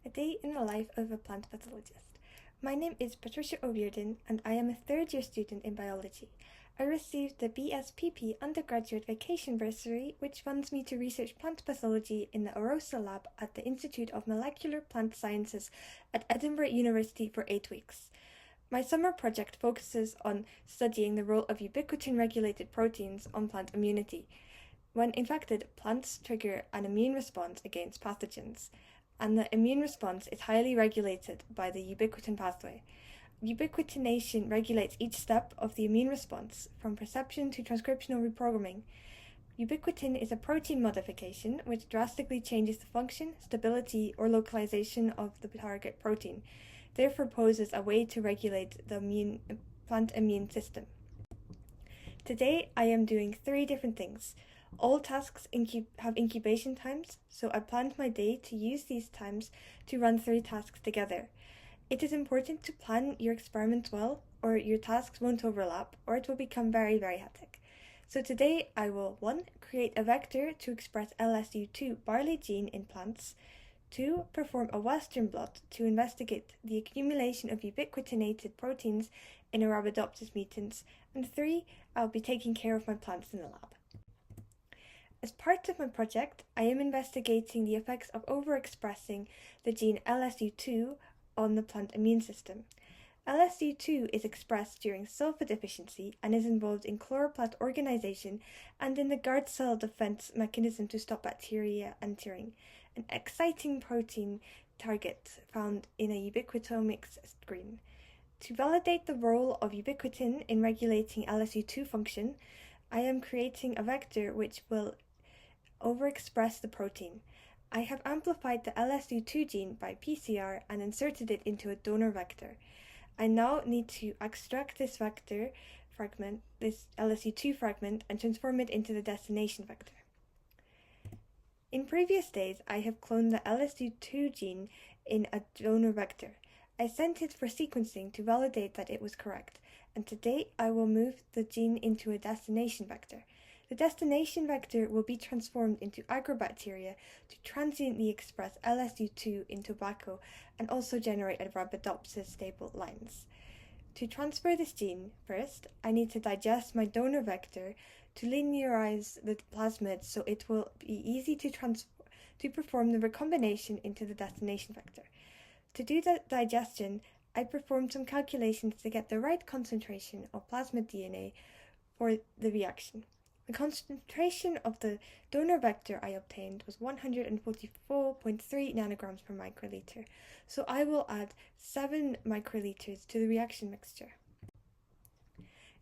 A Day in the Life of a Plant Pathologist. My name is Patricia and I am a third-year student in biology. I received the BSPP undergraduate vacation bursary, which funds me to research plant pathology in the Orosa lab at the Institute of Molecular Plant Sciences at Edinburgh University for 8 weeks. My summer project focuses on studying the role of ubiquitin-regulated proteins on plant immunity. When infected, plants trigger an immune response against pathogens, and the immune response is highly regulated by the ubiquitin pathway. Ubiquitination regulates each step of the immune response, from perception to transcriptional reprogramming. Ubiquitin is a protein modification which drastically changes the function, stability, or localization of the target protein, therefore poses a way to regulate the plant immune system. Today I am doing 3 different things. All tasks have incubation times, so I planned my day to use these times to run 3 tasks together. It is important to plan your experiments well, or your tasks won't overlap, or it will become very, very hectic. So today I will 1. Create a vector to express LSU2 barley gene in plants, 2. Perform a Western blot to investigate the accumulation of ubiquitinated proteins in Arabidopsis mutants, and 3. I'll be taking care of my plants in the lab. As part of my project, I am investigating the effects of overexpressing the gene LSU2 on the plant immune system. LSU2 is expressed during sulfur deficiency and is involved in chloroplast organization and in the guard cell defense mechanism to stop bacteria entering, an exciting protein target found in a ubiquitomics screen. To validate the role of ubiquitin in regulating LSU2 function, I am creating a vector which will overexpress the protein. I have amplified the LSU2 gene by PCR and inserted it into a donor vector. I now need to extract this vector fragment, this LSU2 fragment, and transform it into the destination vector. In previous days, I have cloned the LSU2 gene in a donor vector. I sent it for sequencing to validate that it was correct, and today I will move the gene into a destination vector. The destination vector will be transformed into agrobacteria to transiently express LSU2 in tobacco and also generate Arabidopsis stable lines. To transfer this gene, first, I need to digest my donor vector to linearize the plasmid so it will be easy to perform the recombination into the destination vector. To do the digestion, I performed some calculations to get the right concentration of plasmid DNA for the reaction. The concentration of the donor vector I obtained was 144.3 nanograms per microliter, so I will add 7 microliters to the reaction mixture.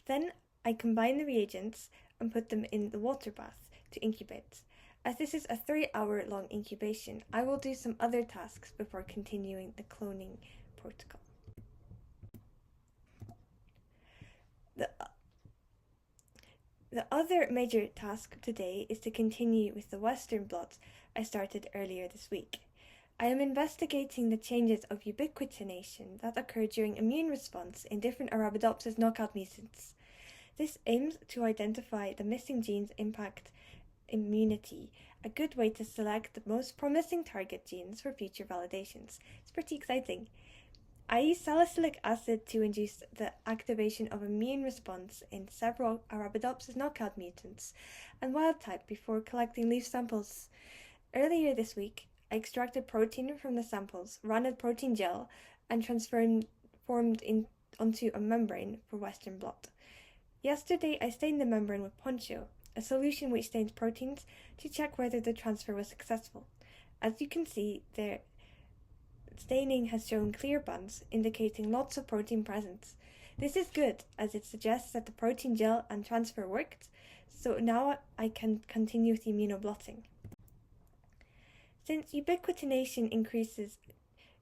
Then I combine the reagents and put them in the water bath to incubate. As this is a 3-hour-long incubation, I will do some other tasks before continuing the cloning protocol. The other major task today is to continue with the Western blot I started earlier this week. I am investigating the changes of ubiquitination that occur during immune response in different Arabidopsis knockout mutants. This aims to identify the missing genes impact immunity, a good way to select the most promising target genes for future validations. It's pretty exciting. I use salicylic acid to induce the activation of immune response in several Arabidopsis knockout mutants and wild type before collecting leaf samples. Earlier this week, I extracted protein from the samples, ran a protein gel, and transformed onto a membrane for Western blot. Yesterday, I stained the membrane with poncho, a solution which stains proteins, to check whether the transfer was successful. As you can see, the staining has shown clear bands, indicating lots of protein presence. This is good, as it suggests that the protein gel and transfer worked, so now I can continue with the immunoblotting. Since ubiquitination increases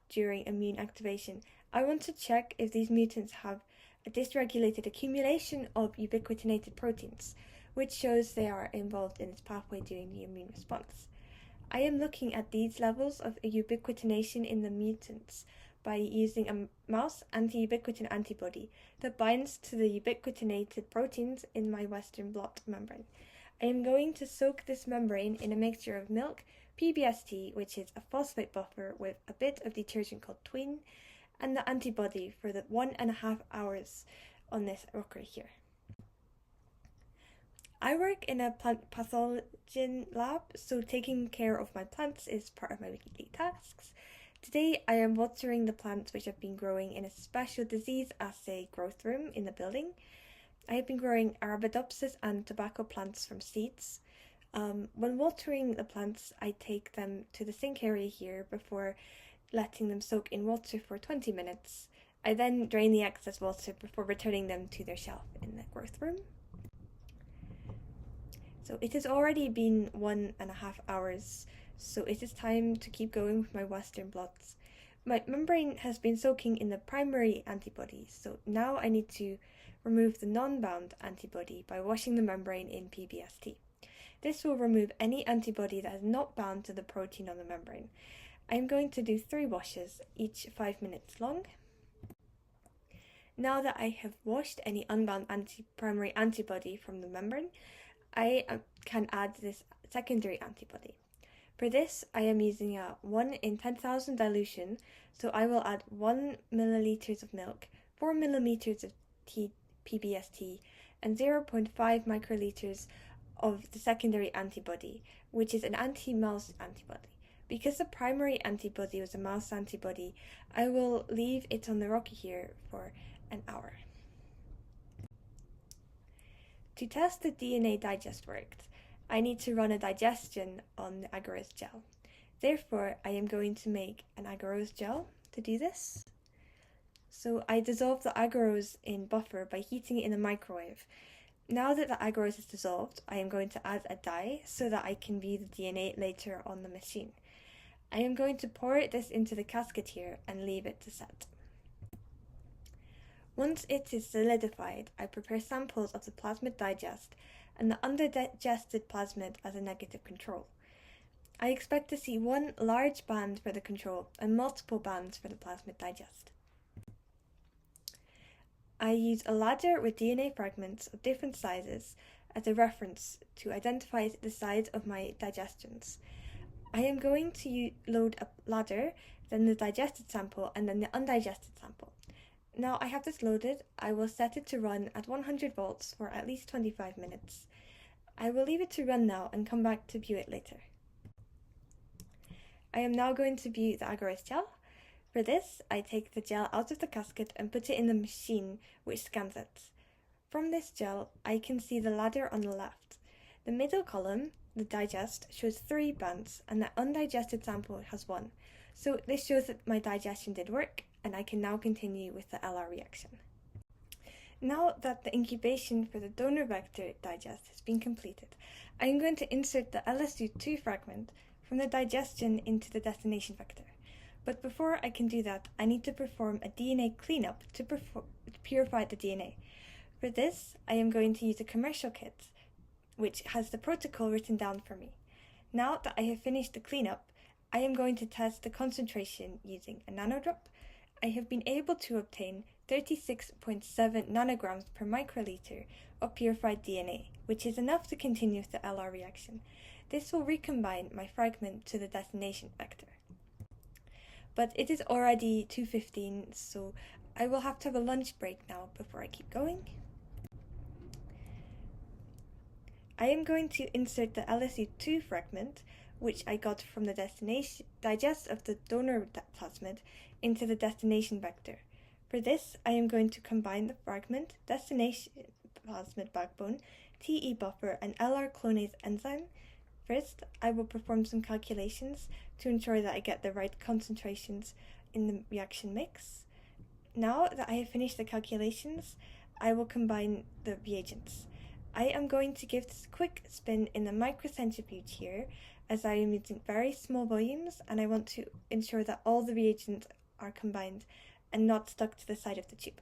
during immune activation, I want to check if these mutants have a dysregulated accumulation of ubiquitinated proteins, which shows they are involved in its pathway during the immune response. I am looking at these levels of ubiquitination in the mutants by using a mouse anti-ubiquitin antibody that binds to the ubiquitinated proteins in my Western blot membrane. I am going to soak this membrane in a mixture of milk, PBST, which is a phosphate buffer with a bit of detergent called Tween, and the antibody for the 1.5 hours on this rocker here. I work in a plant pathology lab, so taking care of my plants is part of my weekly tasks. Today I am watering the plants which have been growing in a special disease assay growth room in the building. I have been growing Arabidopsis and tobacco plants from seeds. When watering the plants, I take them to the sink area here before letting them soak in water for 20 minutes. I then drain the excess water before returning them to their shelf in the growth room. So it has already been 1.5 hours, so it is time to keep going with my Western blots. My membrane has been soaking in the primary antibody, so now I need to remove the non-bound antibody by washing the membrane in PBST. This will remove any antibody that is not bound to the protein on the membrane. I am going to do 3 washes, each 5 minutes long. Now that I have washed any unbound primary antibody from the membrane, I can add this secondary antibody. For this, I am using a 1 in 10,000 dilution, so I will add 1 milliliters of milk, 4 milliliters of PBST, and 0.5 microliters of the secondary antibody, which is an anti-mouse antibody. Because the primary antibody was a mouse antibody, I will leave it on the rocker here for an hour. To test the DNA digest worked, I need to run a digestion on the agarose gel. Therefore, I am going to make an agarose gel to do this. So I dissolve the agarose in buffer by heating it in the microwave. Now that the agarose is dissolved, I am going to add a dye so that I can view the DNA later on the machine. I am going to pour this into the casket here and leave it to set. Once it is solidified, I prepare samples of the plasmid digest and the underdigested plasmid as a negative control. I expect to see 1 large band for the control and multiple bands for the plasmid digest. I use a ladder with DNA fragments of different sizes as a reference to identify the size of my digestions. I am going to load a ladder, then the digested sample, and then the undigested sample. Now I have this loaded, I will set it to run at 100 volts for at least 25 minutes. I will leave it to run now and come back to view it later. I am now going to view the agarose gel. For this, I take the gel out of the casket and put it in the machine which scans it. From this gel, I can see the ladder on the left. The middle column, the digest, shows 3 bands and the undigested sample has 1. So this shows that my digestion did work and I can now continue with the LR reaction. Now that the incubation for the donor vector digest has been completed, I am going to insert the LSU2 fragment from the digestion into the destination vector. But before I can do that, I need to perform a DNA cleanup to purify the DNA. For this, I am going to use a commercial kit, which has the protocol written down for me. Now that I have finished the cleanup, I am going to test the concentration using a nanodrop. I have been able to obtain 36.7 nanograms per microliter of purified DNA, which is enough to continue with the LR reaction. This will recombine my fragment to the destination vector. But it is already 2:15, so I will have to have a lunch break now before I keep going. I am going to insert the LSU2 fragment, which I got from the digest of the donor plasmid, into the destination vector. For this, I am going to combine the fragment, destination plasmid backbone, TE buffer, and LR clonase enzyme. First, I will perform some calculations to ensure that I get the right concentrations in the reaction mix. Now that I have finished the calculations, I will combine the reagents. I am going to give this a quick spin in the microcentrifuge here, as I am using very small volumes and I want to ensure that all the reagents are combined and not stuck to the side of the tube.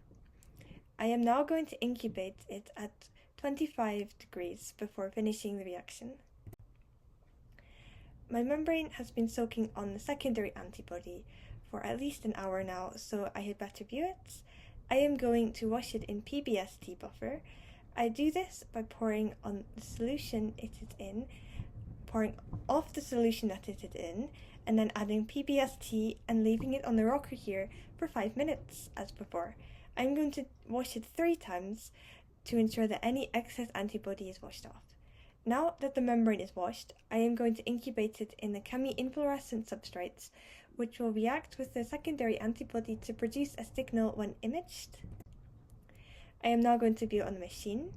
I am now going to incubate it at 25 degrees before finishing the reaction. My membrane has been soaking on the secondary antibody for at least an hour now, so I had better view it. I am going to wash it in PBST buffer. I do this by pouring on the solution it is in pouring off the solution that it is in, and then adding PBST and leaving it on the rocker here for 5 minutes, as before. I'm going to wash it 3 times to ensure that any excess antibody is washed off. Now that the membrane is washed, I am going to incubate it in the chemi-inflorescent substrates, which will react with the secondary antibody to produce a signal when imaged. I am now going to view it on the machine.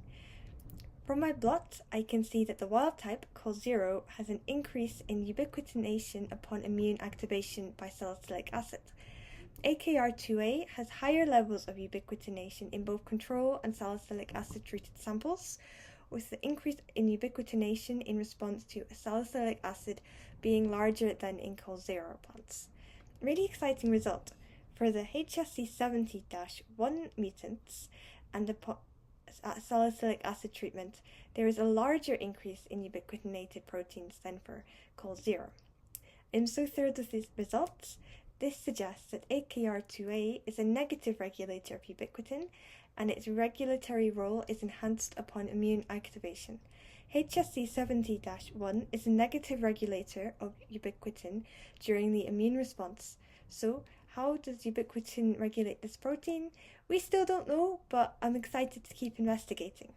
From my blot, I can see that the wild type, COL0, has an increase in ubiquitination upon immune activation by salicylic acid. AKR2A has higher levels of ubiquitination in both control and salicylic acid treated samples, with the increase in ubiquitination in response to salicylic acid being larger than in COL0 plants. Really exciting result. For the HSC70-1 mutants and the salicylic acid treatment, there is a larger increase in ubiquitinated proteins than for COL0. I'm so thrilled with these results. This suggests that AKR2A is a negative regulator of ubiquitin, and its regulatory role is enhanced upon immune activation. HSC70-1 is a negative regulator of ubiquitin during the immune response. So, how does ubiquitin regulate this protein? We still don't know, but I'm excited to keep investigating.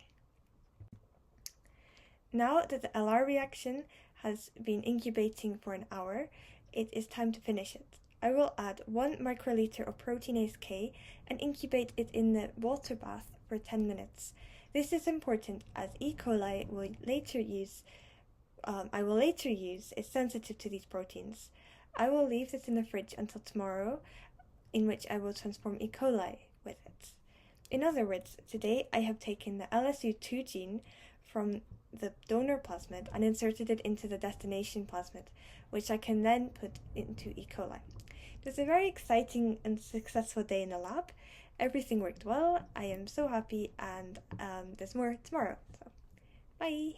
Now that the LR reaction has been incubating for an hour, it is time to finish it. I will add 1 microliter of proteinase K and incubate it in the water bath for 10 minutes. This is important as E. coli I will later use is sensitive to these proteins. I will leave this in the fridge until tomorrow, in which I will transform E. coli with it. In other words, today I have taken the LSU2 gene from the donor plasmid and inserted it into the destination plasmid, which I can then put into E. coli. It was a very exciting and successful day in the lab. Everything worked well. I am so happy, and there's more tomorrow. So, bye!